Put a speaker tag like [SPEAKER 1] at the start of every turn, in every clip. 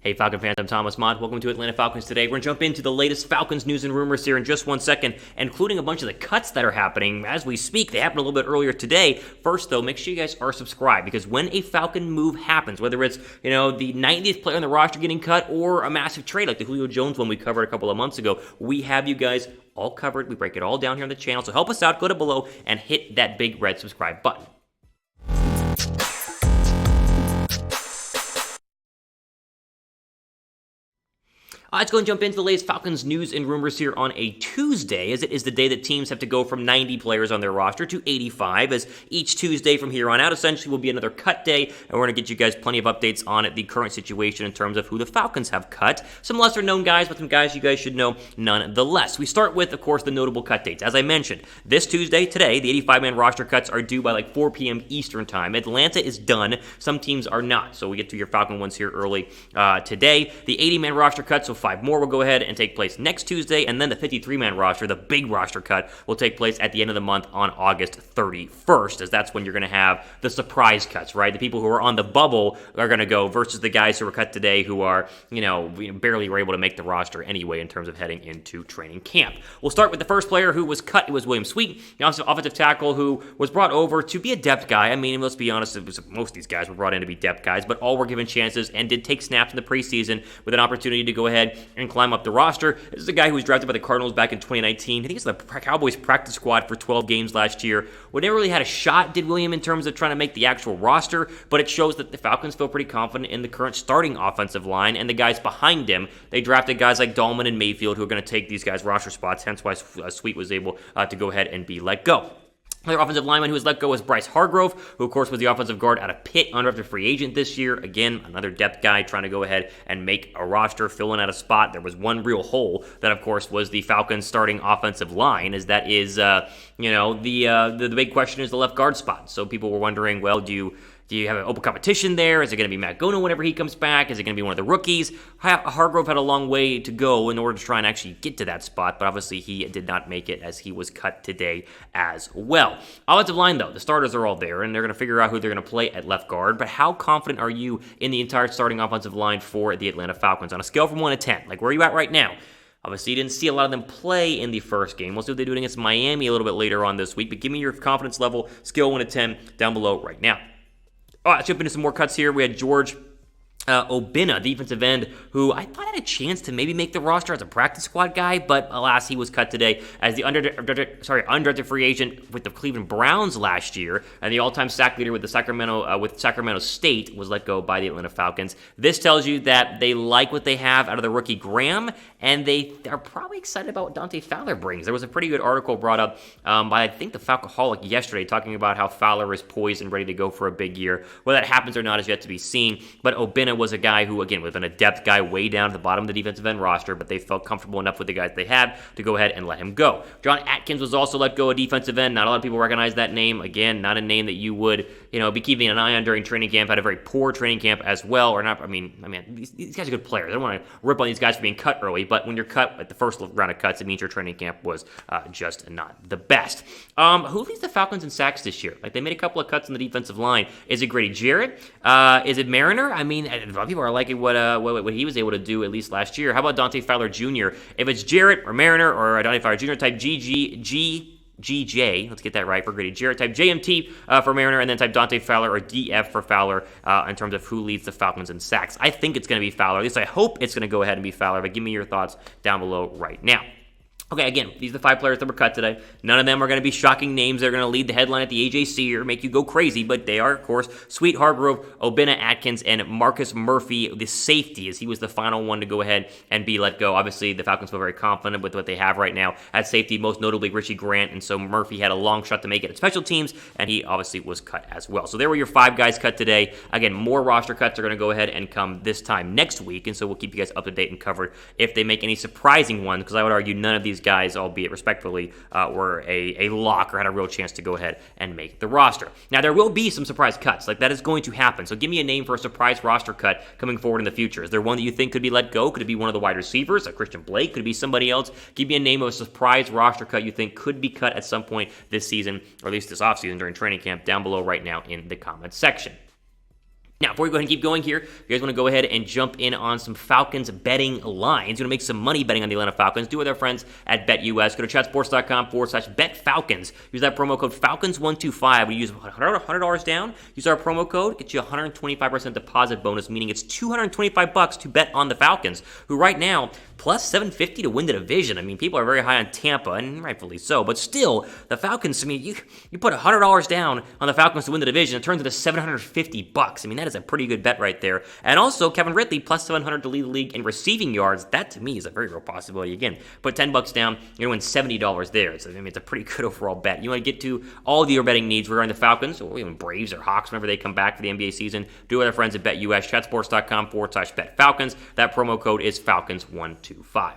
[SPEAKER 1] Hey Falcon fans, I'm Thomas Mott. Welcome to Atlanta Falcons Today. We're going to jump into the latest Falcons news and rumors here in just 1 second, including a bunch of the cuts that are happening as we speak. They happened a little bit earlier today. First, though, make sure you guys are subscribed, because when a Falcon move happens, whether it's the 90th player on the roster getting cut or a massive trade like the Julio Jones one we covered a couple of months ago, we have you guys all covered. We break it all down here on the channel. So help us out. Go to below and hit that big red subscribe button. Let's go and jump into the latest Falcons news and rumors here on a Tuesday, as it is the day that teams have to go from 90 players on their roster to 85, as each Tuesday from here on out essentially will be another cut day, and we're going to get you guys plenty of updates on the current situation in terms of who the Falcons have cut. Some lesser-known guys, but some guys you guys should know nonetheless. We start with, of course, the notable cut dates. As I mentioned, this Tuesday, today, the 85-man roster cuts are due by like 4 p.m. Eastern Time. Atlanta is done. Some teams are not, so we get to your Falcon ones here early today. The 80-man roster cuts, so 5 more will go ahead and take place next Tuesday, and then the 53-man roster, the big roster cut, will take place at the end of the month on August 31st, as that's when you're going to have the surprise cuts, right? The people who are on the bubble are going to go versus the guys who were cut today who are, barely were able to make the roster anyway in terms of heading into training camp. We'll start with the first player who was cut. It was William Sweet, the offensive tackle who was brought over to be a depth guy. I mean, let's be honest, most of these guys were brought in to be depth guys, but all were given chances and did take snaps in the preseason with an opportunity to go ahead and climb up the roster. This is a guy who was drafted by the Cardinals back in 2019. I think he's the Cowboys practice squad for 12 games last year. We never really had a shot, did William, in terms of trying to make the actual roster, but it shows that the Falcons feel pretty confident in the current starting offensive line and the guys behind him. They drafted guys like Dahlman and Mayfield who are going to take these guys' roster spots, hence why Sweet was able to go ahead and be let go. Another offensive lineman who was let go was Bryce Hargrove, who, of course, was the offensive guard out of Pitt, undrafted free agent this year. Again, another depth guy trying to go ahead and make a roster, fill in at a spot. There was one real hole that, of course, was the Falcons' starting offensive line, as that is, the big question is the left guard spot. So people were wondering, well, do you have an open competition there? Is it going to be Matt Gono whenever he comes back? Is it going to be one of the rookies? Hargrove had a long way to go in order to try and actually get to that spot, but obviously he did not make it as he was cut today as well. Offensive line, though, the starters are all there, and they're going to figure out who they're going to play at left guard, but how confident are you in the entire starting offensive line for the Atlanta Falcons? On a scale from 1 to 10, like where are you at right now? Obviously, you didn't see a lot of them play in the first game. We'll see what they do against Miami a little bit later on this week, but give me your confidence level, scale 1 to 10, down below right now. All right, let's jump into some more cuts here. We had George Obinna, defensive end, who I thought had a chance to maybe make the roster as a practice squad guy, but alas, he was cut today as the undrafted free agent with the Cleveland Browns last year, and the all-time sack leader with the Sacramento State was let go by the Atlanta Falcons. This tells you that they like what they have out of the rookie Graham, and they are probably excited about what Dante Fowler brings. There was a pretty good article brought up by, I think, the Falcoholic yesterday, talking about how Fowler is poised and ready to go for a big year. Whether that happens or not is yet to be seen, but Obinna was a guy who, again, would have been a depth guy way down at the bottom of the defensive end roster, but they felt comfortable enough with the guys they had to go ahead and let him go. John Atkins was also let go, a defensive end. Not a lot of people recognize that name. Again, not a name that you would, be keeping an eye on during training camp. Had a very poor training camp as well, or not. I mean, these guys are good players. I don't want to rip on these guys for being cut early, but when you're cut at the first round of cuts, it means your training camp was just not the best. Who leads the Falcons in sacks this year? Like, they made a couple of cuts on the defensive line. Is it Grady Jarrett? Is it Mariner? I mean, a lot of people are liking what he was able to do at least last year. How about Dante Fowler Jr.? If it's Jarrett or Mariner or Dante Fowler Jr., type GJ, let's get that right for Grady Jarrett, type JMT for Mariner, and then type Dante Fowler or DF for Fowler in terms of who leads the Falcons in sacks. I think it's going to be Fowler. At least I hope it's going to go ahead and be Fowler, but give me your thoughts down below right now. Okay, again, these are the 5 players that were cut today. None of them are going to be shocking names. They're going to lead the headline at the AJC or make you go crazy, but they are, of course, Sweet, Hargrove, Obinna, Atkins, and Marcus Murphy, the safety, as he was the final one to go ahead and be let go. Obviously, the Falcons feel very confident with what they have right now at safety, most notably Richie Grant, and so Murphy had a long shot to make it at special teams, and he obviously was cut as well. So there were your 5 guys cut today. Again, more roster cuts are going to go ahead and come this time next week, and so we'll keep you guys up to date and covered if they make any surprising ones, because I would argue none of these guys, albeit respectfully, were a lock or had a real chance to go ahead and make the roster. Now, there will be some surprise cuts. Like, that is going to happen. So give me a name for a surprise roster cut coming forward in the future. Is there one that you think could be let go? Could it be one of the wide receivers, like Christian Blake? Could it be somebody else? Give me a name of a surprise roster cut you think could be cut at some point this season, or at least this offseason during training camp, down below right now in the comments section. Now, before we go ahead and keep going here, if you guys want to go ahead and jump in on some Falcons betting lines, you want to make some money betting on the Atlanta Falcons, do it with our friends at BetUS. Go to chatsports.com/betfalcons. Use that promo code Falcons125. We use $100 down. Use our promo code, get you a 125% deposit bonus, meaning it's $225 to bet on the Falcons, who right now, plus 750 to win the division. I mean, people are very high on Tampa, and rightfully so, but still, the Falcons, I mean, you put $100 down on the Falcons to win the division, it turns into $750. I mean, that is a pretty good bet right there. And also, Kevin Ridley, plus 700 to lead the league in receiving yards. That, to me, is a very real possibility. Again, put $10 down, you're going to win $70 there. So, I mean, it's a pretty good overall bet. You want to get to all of your betting needs regarding the Falcons, or even Braves or Hawks whenever they come back for the NBA season. Do it with our friends at BetUS, chatsports.com/betfalcons. That promo code is Falcons125.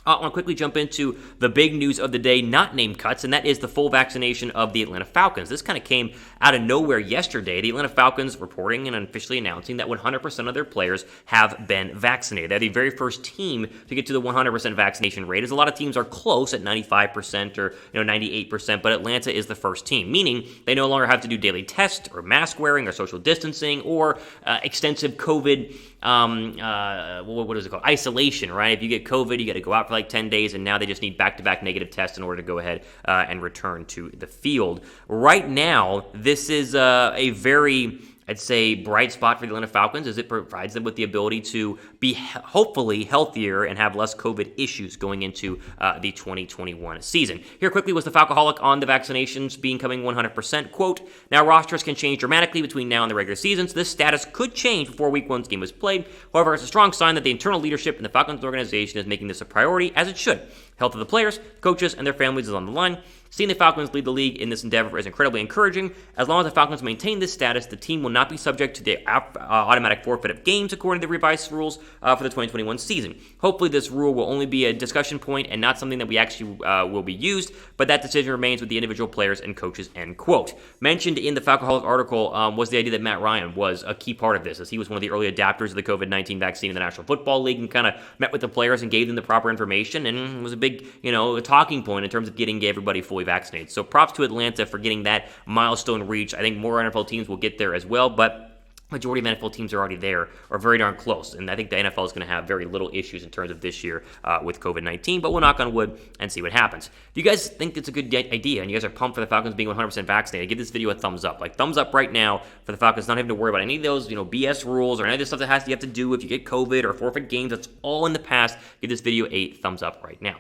[SPEAKER 1] I want to quickly jump into the big news of the day, not name cuts, and that is the full vaccination of the Atlanta Falcons. This kind of came out of nowhere yesterday. The Atlanta Falcons reporting and officially announcing that 100% of their players have been vaccinated. They're the very first team to get to the 100% vaccination rate, as a lot of teams are close at 95% or 98%, but Atlanta is the first team, meaning they no longer have to do daily tests or mask wearing or social distancing or extensive COVID what is it called? Isolation, right? If you get COVID, you got to go out for like 10 days, and now they just need back-to-back negative tests in order to go ahead and return to the field. Right now, this is a very, I'd say, bright spot for the Atlanta Falcons, as it provides them with the ability to be hopefully healthier and have less COVID issues going into the 2021 season. Here quickly was the Falcoholic on the vaccinations becoming 100%. Quote, now rosters can change dramatically between now and the regular season, so this status could change before Week 1's game was played. However, it's a strong sign that the internal leadership in the Falcons organization is making this a priority, as it should. Health of the players, coaches, and their families is on the line. Seeing the Falcons lead the league in this endeavor is incredibly encouraging. As long as the Falcons maintain this status, the team will not be subject to the automatic forfeit of games according to the revised rules for the 2021 season. Hopefully this rule will only be a discussion point and not something that we actually will be used, but that decision remains with the individual players and coaches, end quote. Mentioned in the Falcoholic article was the idea that Matt Ryan was a key part of this, as he was one of the early adapters of the COVID-19 vaccine in the National Football League and kind of met with the players and gave them the proper information, and was a big, a talking point in terms of getting everybody fully vaccinated. So props to Atlanta for getting that milestone reached. I think more NFL teams will get there as well, but majority of NFL teams are already there or very darn close, and I think the NFL is going to have very little issues in terms of this year with COVID-19, but we'll knock on wood and see what happens. If you guys think it's a good idea and you guys are pumped for the Falcons being 100% vaccinated, give this video a thumbs up. Like, thumbs up right now for the Falcons not having to worry about any of those BS rules or any of the stuff that you have to do if you get COVID or forfeit games. That's all in the past. Give this video a thumbs up right now.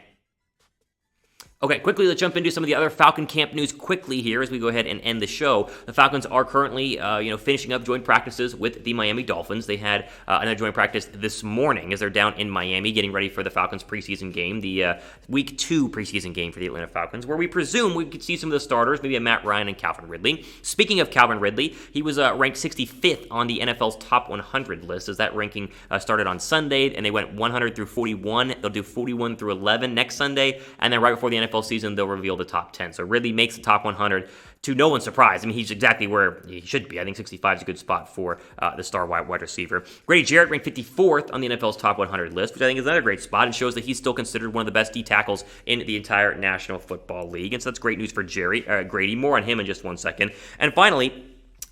[SPEAKER 1] Okay, quickly, let's jump into some of the other Falcon camp news quickly here as we go ahead and end the show. The Falcons are currently, finishing up joint practices with the Miami Dolphins. They had another joint practice this morning as they're down in Miami getting ready for the Falcons preseason game, the Week 2 preseason game for the Atlanta Falcons, where we presume we could see some of the starters, maybe a Matt Ryan and Calvin Ridley. Speaking of Calvin Ridley, he was ranked 65th on the NFL's top 100 list, as that ranking started on Sunday, and they went 100 through 41. They'll do 41 through 11 next Sunday, and then right before the NFL season, they'll reveal the top 10. So Ridley makes the top 100 to no one's surprise. I mean, he's exactly where he should be. I think 65 is a good spot for the star wide receiver. Grady Jarrett ranked 54th on the NFL's top 100 list, which I think is another great spot and shows that he's still considered one of the best D tackles in the entire National Football League. And so that's great news for Grady. More on him in just one second. And finally,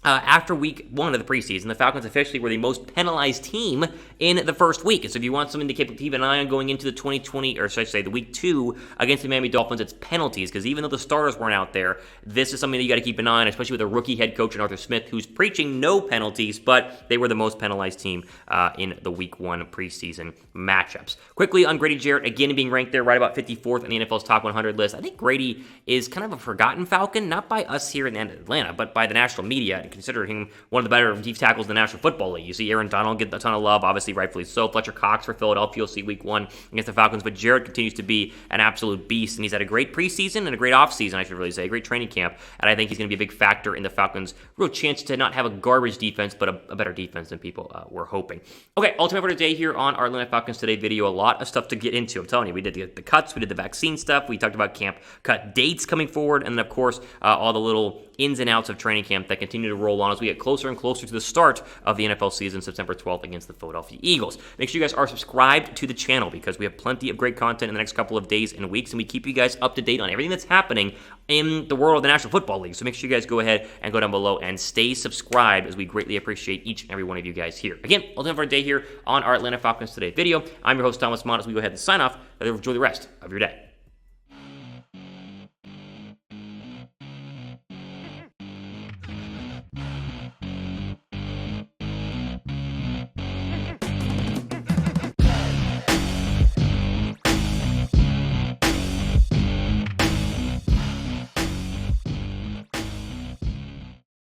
[SPEAKER 1] after week 1 of the preseason, the Falcons officially were the most penalized team in the first week. And so if you want something to keep an eye on going into the 2020, or should I say the week 2 against the Miami Dolphins, it's penalties. Because even though the starters weren't out there, this is something that you got to keep an eye on, especially with a rookie head coach in Arthur Smith, who's preaching no penalties, but they were the most penalized team in the week 1 preseason matchups. Quickly on Grady Jarrett, again being ranked there right about 54th on the NFL's top 100 list. I think Grady is kind of a forgotten Falcon, not by us here in Atlanta, but by the national media, and consider him one of the better deep tackles in the National Football League. You see Aaron Donald get a ton of love, obviously rightfully so. Fletcher Cox for Philadelphia, you'll see week 1 against the Falcons, but Jarrett continues to be an absolute beast, and he's had a great preseason and a great offseason, I should really say, a great training camp, and I think he's going to be a big factor in the Falcons' real chance to not have a garbage defense, but a better defense than people were hoping. Okay, ultimate for today here on our Atlanta Falcons Today video. A lot of stuff to get into. I'm telling you, we did the cuts, we did the vaccine stuff, we talked about camp cut dates coming forward, and then, of course, all the little ins and outs of training camp that continue to roll on as we get closer and closer to the start of the NFL season, September 12th against the Philadelphia Eagles. Make sure you guys are subscribed to the channel because we have plenty of great content in the next couple of days and weeks, and we keep you guys up to date on everything that's happening in the world of the National Football League. So make sure you guys go ahead and go down below and stay subscribed, as we greatly appreciate each and every one of you guys here. Again, all done for our day here on our Atlanta Falcons Today video. I'm your host, Thomas Mott, as we go ahead and sign off. Enjoy the rest of your day.